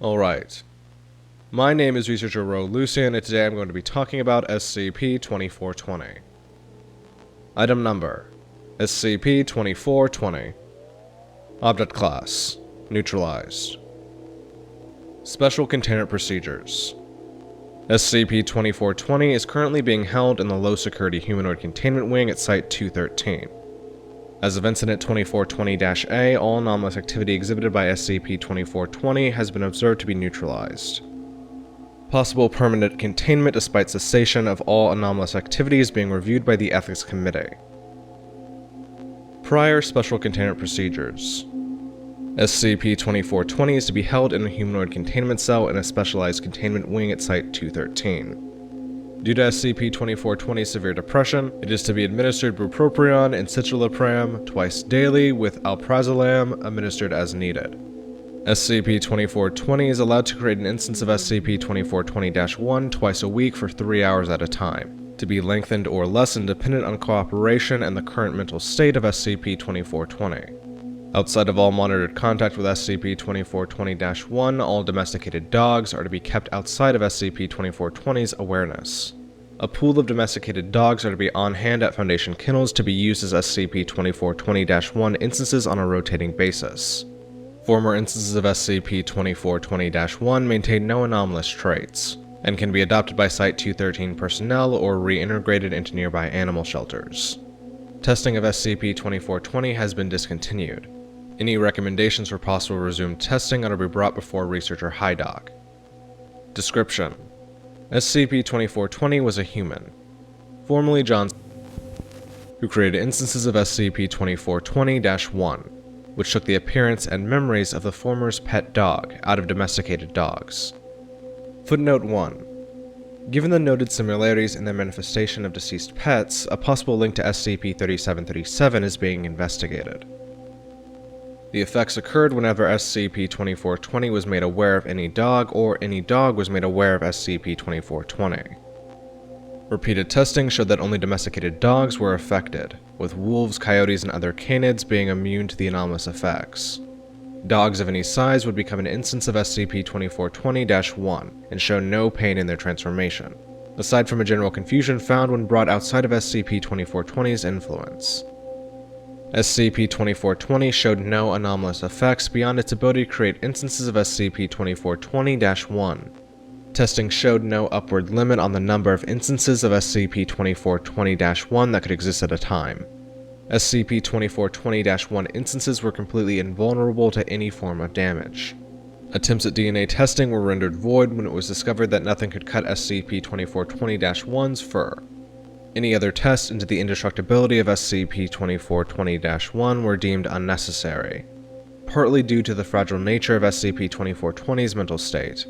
Alright. My name is researcher Rowe Lucian, and today I'm going to be talking about SCP-2420. Item Number: SCP-2420. Object Class: Neutralized. Special Containment Procedures. SCP-2420 is currently being held in the Low-Security Humanoid Containment Wing at Site-213. As of Incident 2420-A, all anomalous activity exhibited by SCP-2420 has been observed to be neutralized. Possible permanent containment despite cessation of all anomalous activities being reviewed by the Ethics Committee. Prior Special Containment Procedures. SCP-2420 is to be held in a humanoid containment cell in a specialized containment wing at Site-213. Due to SCP-2420's severe depression, it is to be administered bupropion and citalopram twice daily, with alprazolam administered as needed. SCP-2420 is allowed to create an instance of SCP-2420-1 twice a week for 3 hours at a time, to be lengthened or lessened dependent on cooperation and the current mental state of SCP-2420. Outside of all monitored contact with SCP-2420-1, all domesticated dogs are to be kept outside of SCP-2420's awareness. A pool of domesticated dogs are to be on hand at Foundation kennels to be used as SCP-2420-1 instances on a rotating basis. Former instances of SCP-2420-1 maintain no anomalous traits, and can be adopted by Site-213 personnel or reintegrated into nearby animal shelters. Testing of SCP-2420 has been discontinued. Any recommendations for possible resumed testing are to be brought before researcher Hydock. Description: SCP-2420 was a human, formerly John, who created instances of SCP-2420-1, which took the appearance and memories of the former's pet dog out of domesticated dogs. Footnote 1. Given the noted similarities in the manifestation of deceased pets, a possible link to SCP-3737 is being investigated. The effects occurred whenever SCP-2420 was made aware of any dog, or any dog was made aware of SCP-2420. Repeated testing showed that only domesticated dogs were affected, with wolves, coyotes, and other canids being immune to the anomalous effects. Dogs of any size would become an instance of SCP-2420-1 and show no pain in their transformation, aside from a general confusion found when brought outside of SCP-2420's influence. SCP-2420 showed no anomalous effects beyond its ability to create instances of SCP-2420-1. Testing showed no upward limit on the number of instances of SCP-2420-1 that could exist at a time. SCP-2420-1 instances were completely invulnerable to any form of damage. Attempts at DNA testing were rendered void when it was discovered that nothing could cut SCP-2420-1's fur. Any other tests into the indestructibility of SCP-2420-1 were deemed unnecessary, partly due to the fragile nature of SCP-2420's mental state.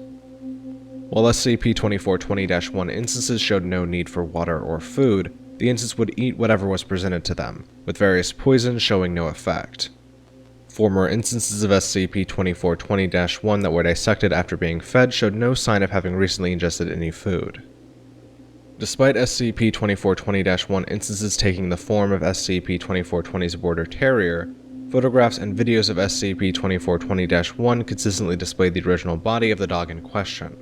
While SCP-2420-1 instances showed no need for water or food, the instance would eat whatever was presented to them, with various poisons showing no effect. Former instances of SCP-2420-1 that were dissected after being fed showed no sign of having recently ingested any food. Despite SCP-2420-1 instances taking the form of SCP-2420's Border Terrier, photographs and videos of SCP-2420-1 consistently displayed the original body of the dog in question.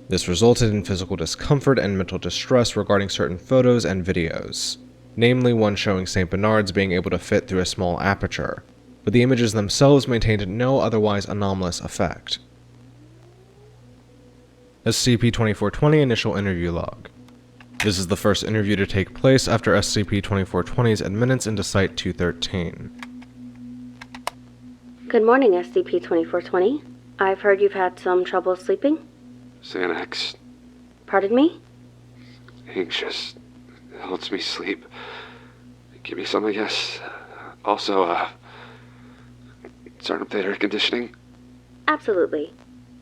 This resulted in physical discomfort and mental distress regarding certain photos and videos, namely one showing St. Bernards being able to fit through a small aperture, but the images themselves maintained no otherwise anomalous effect. SCP-2420 Initial Interview Log. This is the first interview to take place after SCP-2420's admittance into Site-213. Good morning, SCP-2420. I've heard you've had some trouble sleeping. Xanax. Pardon me? Anxious. Helps me sleep. Give me some, I guess. Also, start up the air conditioning. Absolutely.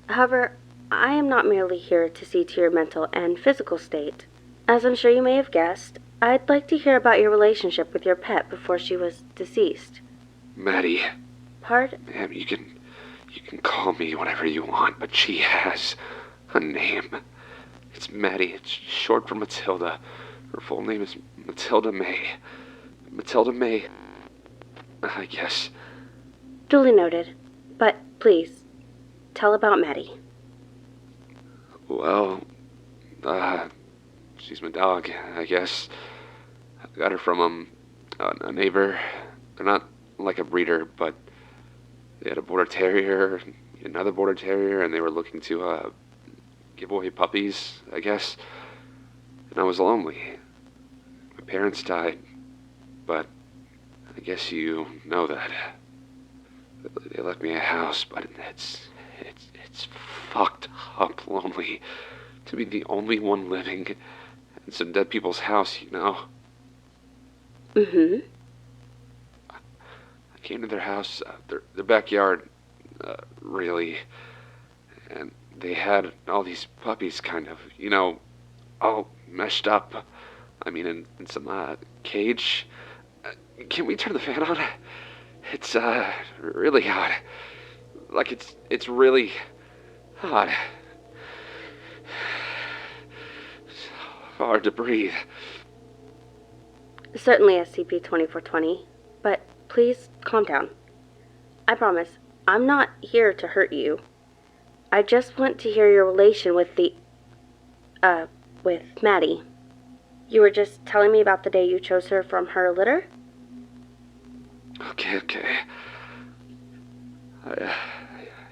However, I am not merely here to see to your mental and physical state. As I'm sure you may have guessed, I'd like to hear about your relationship with your pet before she was deceased. Maddie. Pardon? Ma'am, you can call me whatever you want, but she has a name. It's Maddie. It's short for Matilda. Her full name is Matilda May. Matilda May, I guess. Duly noted. But please, tell about Maddie? Well, she's my dog, I guess. I got her from, a neighbor. They're not like a breeder, but they had a border terrier, another border terrier, and they were looking to, give away puppies, I guess. And I was lonely. My parents died, but I guess you know that. They left me a house, but it's fucked up lonely to be the only one living in some dead people's house, you know? Mm-hmm. I came to their house, their backyard, really, and they had all these puppies kind of, you know, all meshed up. I mean, in some, cage. Can we turn the fan on? It's, really hot. Like, it's really hot. It's hard to breathe. Certainly SCP-2420, but please calm down. I promise, I'm not here to hurt you. I just want to hear your relation with with Maddie. You were just telling me about the day you chose her from her litter? Okay. I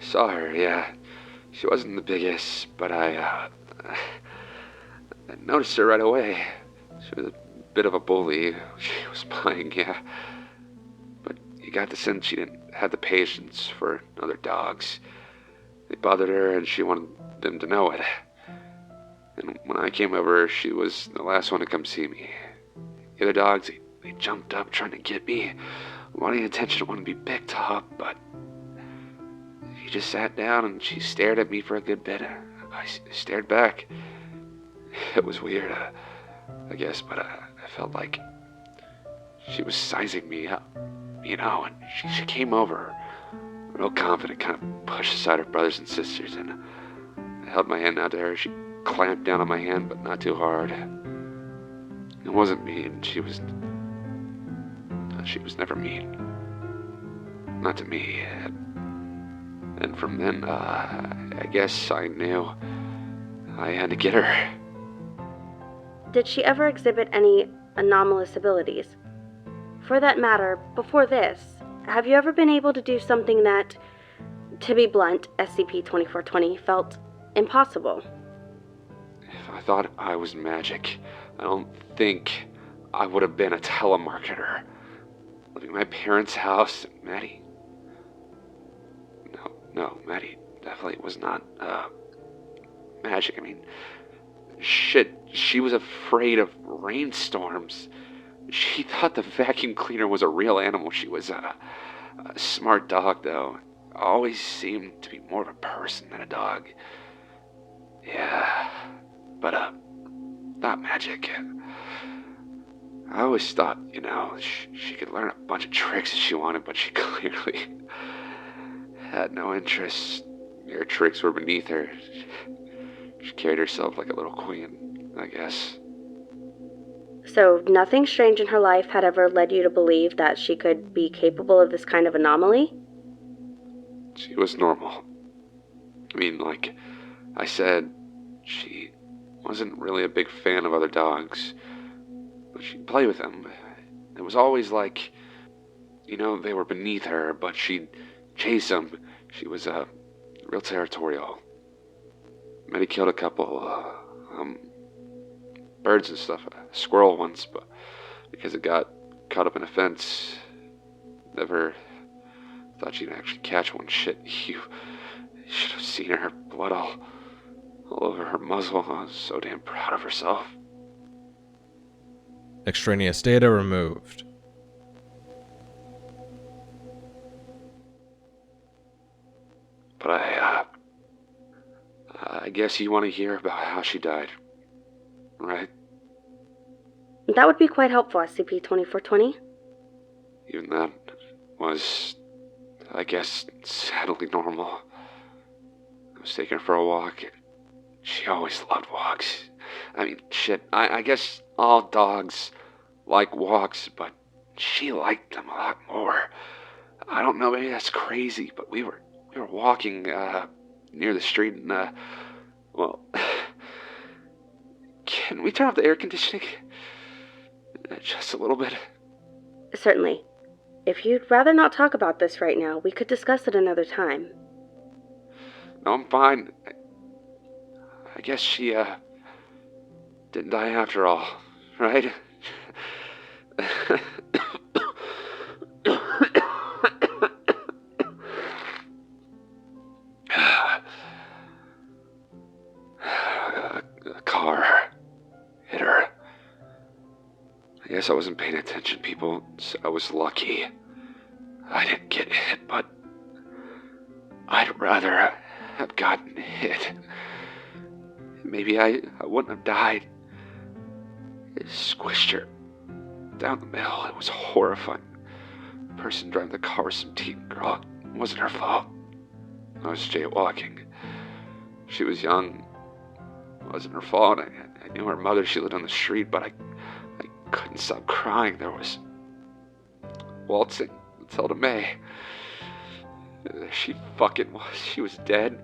saw her, yeah. She wasn't the biggest, but I noticed her right away. She was a bit of a bully. She was playing, yeah. But you got the sense she didn't have the patience for other dogs. They bothered her and she wanted them to know it. And when I came over, she was the last one to come see me. The other dogs, they jumped up trying to get me, wanting attention, wanting to be picked up, but she just sat down and she stared at me for a good bit. I stared back. It was weird, I guess, but I felt like she was sizing me up, you know, and she came over, real confident, kind of pushed aside her brothers and sisters, and I held my hand out to her. She clamped down on my hand, but not too hard. It wasn't mean. She was never mean. Not to me. And from then, I guess I knew I had to get her. Did she ever exhibit any anomalous abilities? For that matter, before this, have you ever been able to do something that, to be blunt, SCP-2420 felt impossible? If I thought I was magic, I don't think I would have been a telemarketer. Living in my parents' house, Maddie. No, Maddie definitely was not, magic. I mean, shit, she was afraid of rainstorms. She thought the vacuum cleaner was a real animal. She was a smart dog, though. Always seemed to be more of a person than a dog. Yeah, but, not magic. I always thought, you know, she could learn a bunch of tricks if she wanted, but she clearly had no interest. Her tricks were beneath her. She carried herself like a little queen, I guess. So nothing strange in her life had ever led you to believe that she could be capable of this kind of anomaly? She was normal. I mean, like I said, she wasn't really a big fan of other dogs, but she'd play with them. It was always like, you know, they were beneath her, but she'd chase them. She was, real territorial. Maddie killed a couple, birds and stuff, a squirrel once, but because it got caught up in a fence, never thought she'd actually catch one. Shit, you should have seen her blood all over her muzzle. I was so damn proud of herself. Extraneous data removed. But I guess you want to hear about how she died, right? That would be quite helpful, SCP-2420. Even that was, I guess, sadly normal. I was taking her for a walk. She always loved walks. I mean, shit, I guess all dogs like walks, but she liked them a lot more. I don't know, maybe that's crazy, but we were walking, near the street and, well, can we turn off the air conditioning? Just a little bit. Certainly. If you'd rather not talk about this right now, we could discuss it another time. No, I'm fine. I guess she, didn't die after all, right? A car hit her. I guess I wasn't paying attention. People said I was lucky. I didn't get hit, but I'd rather have gotten hit. Maybe I wouldn't have died. It squished her down the middle. It was horrifying. The person driving the car was some teen girl. It wasn't her fault. I was jaywalking. She was young. It wasn't her fault. I knew her mother. She lived on the street, but I couldn't stop crying. There was waltzing Matilda May. She fucking was. She was dead,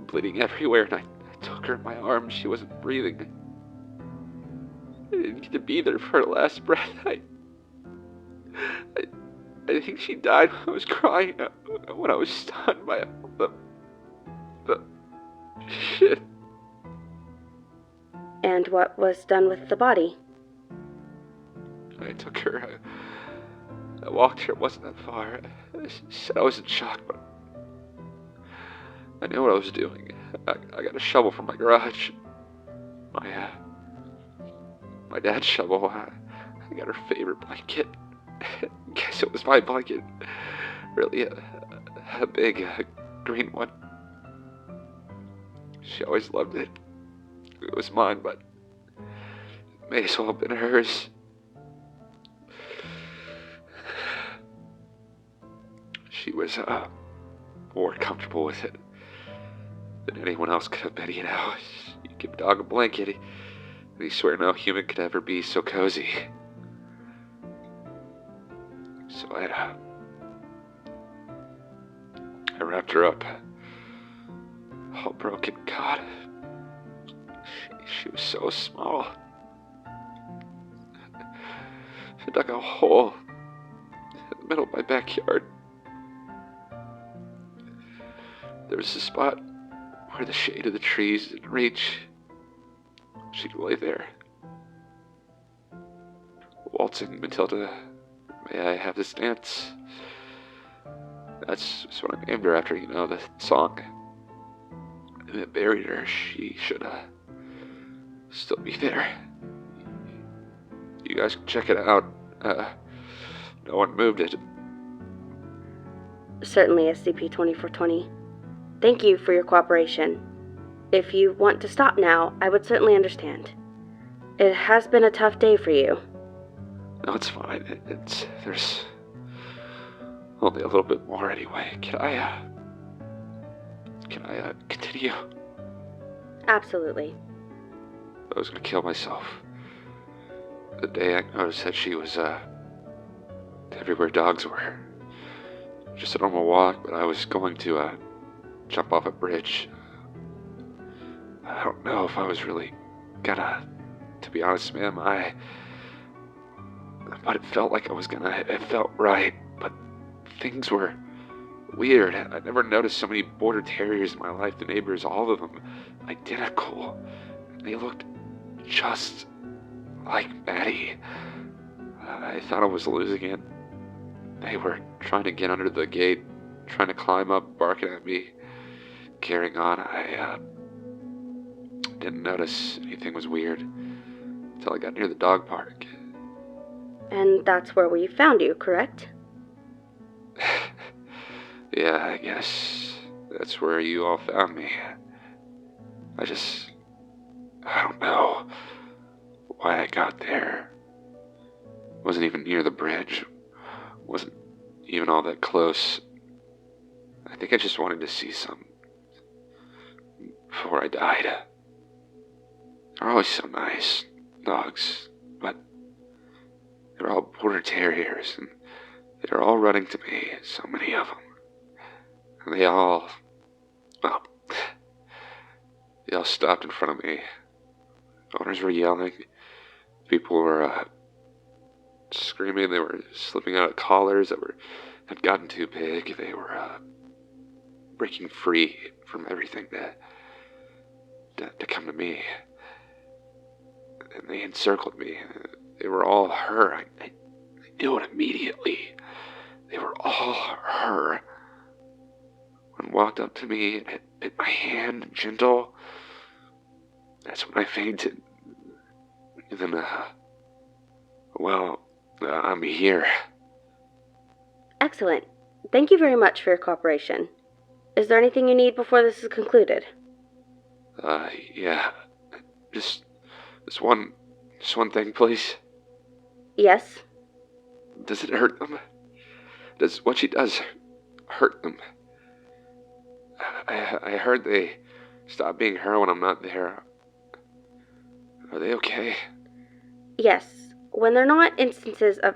bleeding everywhere, and I took her in my arms. She wasn't breathing. I didn't get to be there for her last breath. I think she died when I was crying, when I was stunned by the shit. And what was done with the body? I took her. I walked her. It wasn't that far. She said I was in shock, but I knew what I was doing. I got a shovel from my garage. My dad's shovel. I got her favorite blanket. Guess it was my blanket. Really a big green one. She always loved it. It was mine, but it may as well have been hers. She was more comfortable with it than anyone else could have been, you know. You give a dog a blanket, and you swear no human could ever be so cozy. So I wrapped her up, all broken. God, she was so small. I dug a hole in the middle of my backyard. There was a spot where the shade of the trees didn't reach. She'd lay there, waltzing Matilda, may I have this dance? That's what I named her after, you know, the song. And I buried her. She should still be there. You guys can check it out. No one moved it. Certainly, SCP-2420. Thank you for your cooperation. If you want to stop now, I would certainly understand. It has been a tough day for you. No, it's fine. There's only a little bit more anyway. Can I continue? Absolutely. I was gonna kill myself. The day I noticed that she was, everywhere dogs were. Just a normal walk, but I was going to, jump off a bridge. I don't know if I was really gonna, to be honest, ma'am. But it felt like I was gonna. It felt right, but things were weird. I never noticed so many border terriers in my life. The neighbors, all of them, identical. They looked just like Maddie. I thought I was losing it. They were trying to get under the gate, trying to climb up, barking at me, carrying on. I didn't notice anything was weird until I got near the dog park. And that's where we found you, correct? Yeah, I guess that's where you all found me. I don't know why I got there. Wasn't even near the bridge. Wasn't even all that close. I think I just wanted to see some before I died. They're always so nice, dogs, but they're all border terriers, and they're all running to me, so many of them. And they all, well, They all stopped in front of me. Owners were yelling. People were screaming. They were slipping out of collars that had gotten too big. They were breaking free from everything to come to me. And they encircled me. They were all her. I knew it immediately. They were all her. One walked up to me and bit my hand, gentle. That's when I fainted. And then, I'm here. Excellent. Thank you very much for your cooperation. Is there anything you need before this is concluded? Yeah. Just one thing, please. Yes? Does it hurt them? Does what she does hurt them? I heard they stop being her when I'm not there. Are they okay? Yes. When they're not instances of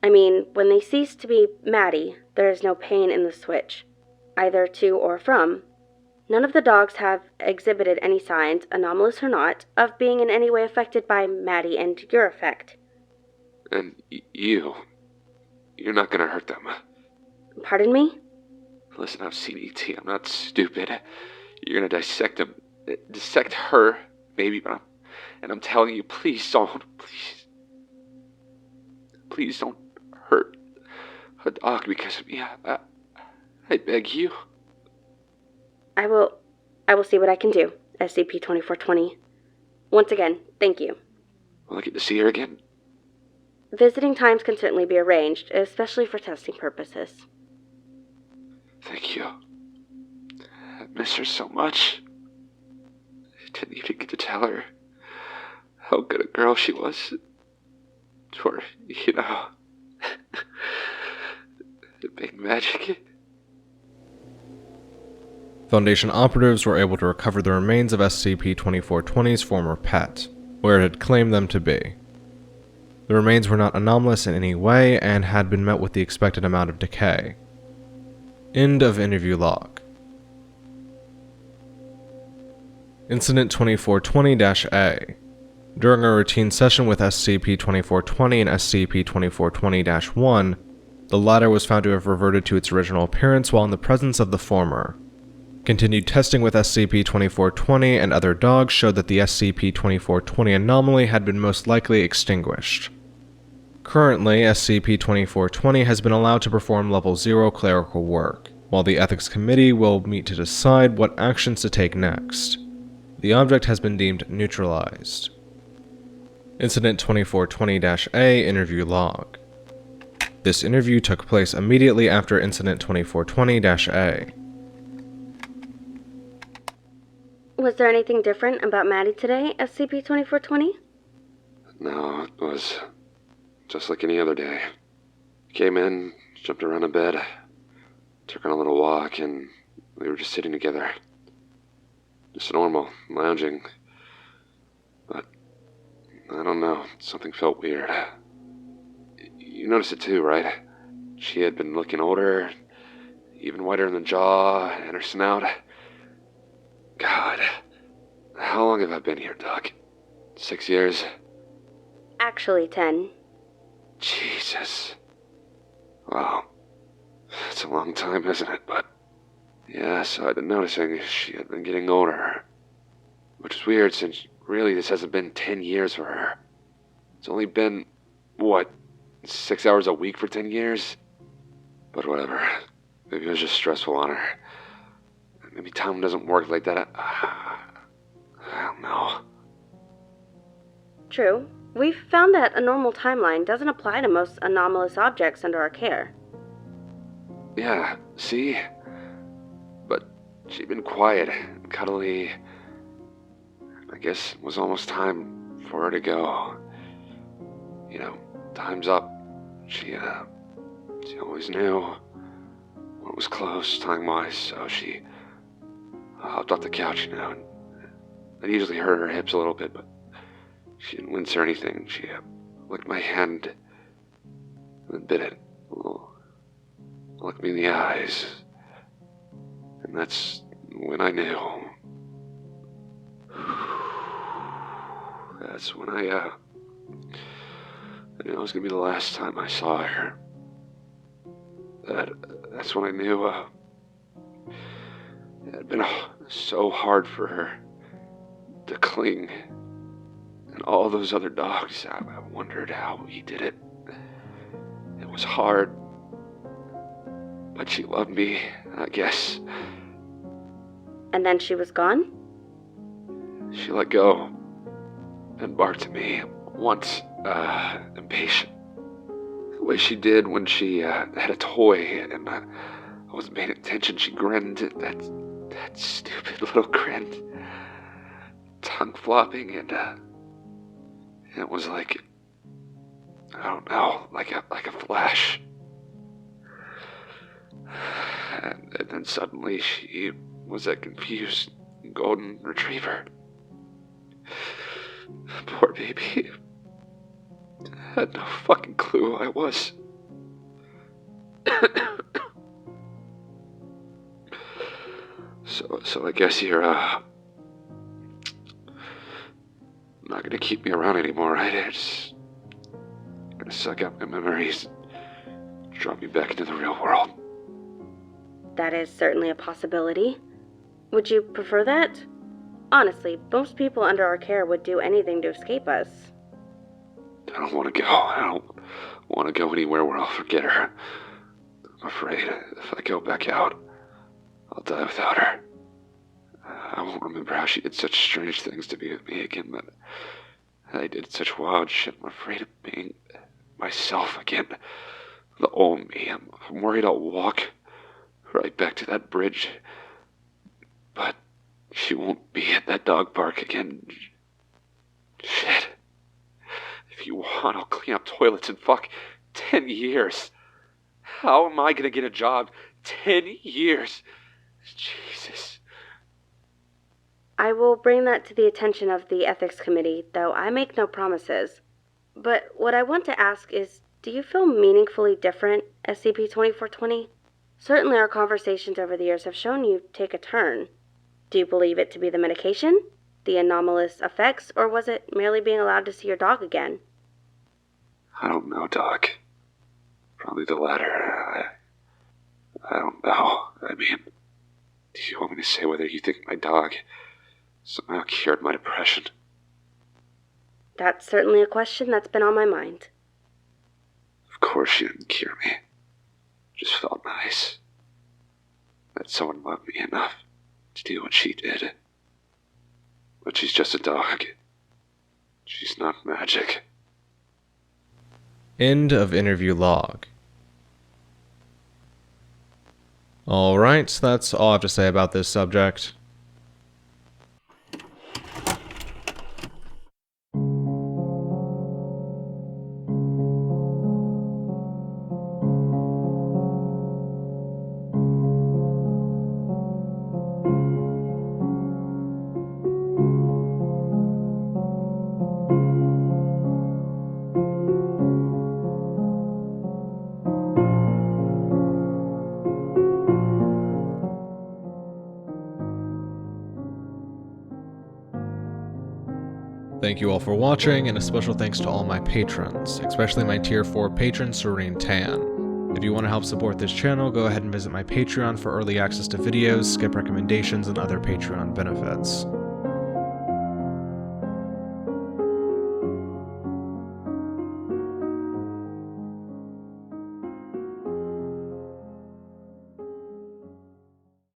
when they cease to be Maddie, there is no pain in the switch, either to or from. None of the dogs have exhibited any signs, anomalous or not, of being in any way affected by Maddie and your effect. And you're not gonna hurt them. Pardon me? Listen, I've seen ET. I'm not stupid. You're gonna dissect her, maybe, but I'm telling you, please don't hurt a dog because of me. I beg you. I will see what I can do, SCP-2420. Once again, thank you. Will I get to see her again? Visiting times can certainly be arranged, especially for testing purposes. Thank you. I miss her so much. I didn't even get to tell her how good a girl she was. For, the big magic. Foundation operatives were able to recover the remains of SCP-2420's former pet, where it had claimed them to be. The remains were not anomalous in any way and had been met with the expected amount of decay. End of interview log. Incident 2420-A. During a routine session with SCP-2420 and SCP-2420-1, the latter was found to have reverted to its original appearance while in the presence of the former. Continued testing with SCP-2420 and other dogs showed that the SCP-2420 anomaly had been most likely extinguished. Currently, SCP-2420 has been allowed to perform Level 0 clerical work, while the Ethics Committee will meet to decide what actions to take next. The object has been deemed neutralized. Incident 2420-A Interview Log. This interview took place immediately after Incident 2420-A. Was there anything different about Maddie today, SCP-2420? No, it was just like any other day. Came in, jumped around in bed, took her on a little walk, and we were just sitting together. Just normal, lounging. But, I don't know, something felt weird. You noticed it too, right? She had been looking older, even whiter in the jaw and her snout. God, how long have I been here, Doc? 6 years? Actually, 10. Jesus. Wow. It's a long time, isn't it? But, yeah, so I've been noticing she had been getting older. Which is weird, since really this hasn't been 10 years for her. It's only been, 6 hours a week for 10 years? But whatever. Maybe it was just stressful on her. Maybe time doesn't work like that. I don't know. True. We've found that a normal timeline doesn't apply to most anomalous objects under our care. Yeah, see? But she'd been quiet and cuddly. I guess it was almost time for her to go. Time's up. She always knew when it was close, time-wise, so she hopped off the couch, and I usually hurt her hips a little bit, but she didn't wince or anything. She licked my hand and then bit it. Looked me in the eyes. And that's when I knew That's when I knew it was gonna be the last time I saw her. That's when I knew it had been so hard for her to cling. And all those other dogs, I wondered how he did it. It was hard. But she loved me, I guess. And then she was gone? She let go and barked at me once, impatient. The way she did when she had a toy and I wasn't paying attention. She grinned, that stupid little grin. Tongue flopping, and it was like, I don't know, like a flash. And then suddenly she was that confused golden retriever. Poor baby. I had no fucking clue who I was. So I guess you're not gonna keep me around anymore, right? I'm just gonna suck up my memories, drop me back into the real world. That is certainly a possibility. Would you prefer that? Honestly, most people under our care would do anything to escape us. I don't want to go. I don't want to go anywhere where I'll forget her. I'm afraid if I go back out, I'll die without her. I won't remember how she did such strange things to be with me again, but I did such wild shit. I'm afraid of being myself again. The old me. I'm worried I'll walk right back to that bridge. But she won't be at that dog park again. Shit. If you want, I'll clean up toilets in 10 years. How am I gonna get a job? 10 years. Jesus. I will bring that to the attention of the Ethics Committee, though I make no promises. But what I want to ask is, do you feel meaningfully different, SCP-2420? Certainly our conversations over the years have shown you take a turn. Do you believe it to be the medication, the anomalous effects, or was it merely being allowed to see your dog again? I don't know, Doc. Probably the latter. I don't know. I mean, do you want me to say whether you think my dog somehow cured my depression? That's certainly a question that's been on my mind. Of course she didn't cure me. Just felt nice that someone loved me enough to do what she did. But she's just a dog. She's not magic. End of interview log. Alright, so that's all I have to say about this subject. Thank you all for watching, and a special thanks to all my patrons, especially my tier 4 patron Serene Tan. If you want to help support this channel, go ahead and visit my Patreon for early access to videos, skip recommendations, and other Patreon benefits.